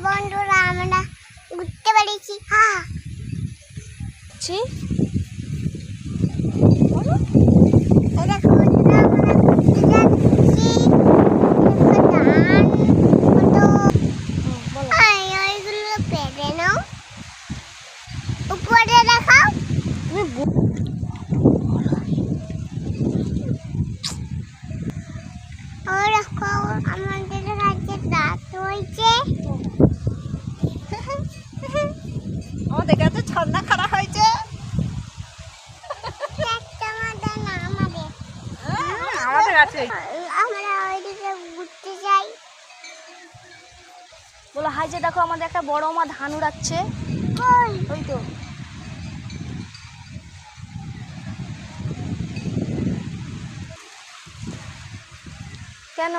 বন্ধুরা আমরা ঘুরতে বেরিয়েছি। হ্যাঁ দেখো বন্ধুরা, আমরা ঘুরতে যাচ্ছি। ওইগুলো পেরে নাও, উপরে দেখাও। আমাদের কাছে দাঁত হয়েছে, আমাদের কাছে ছন্না খাড়া হয়েছে। আমাদের কাছে আমরা ওইদিকে ঘুরতে যাই। বলো হাই যে, দেখো আমাদের একটা বড় মা ধান উড়াচ্ছে। ওই তো কেন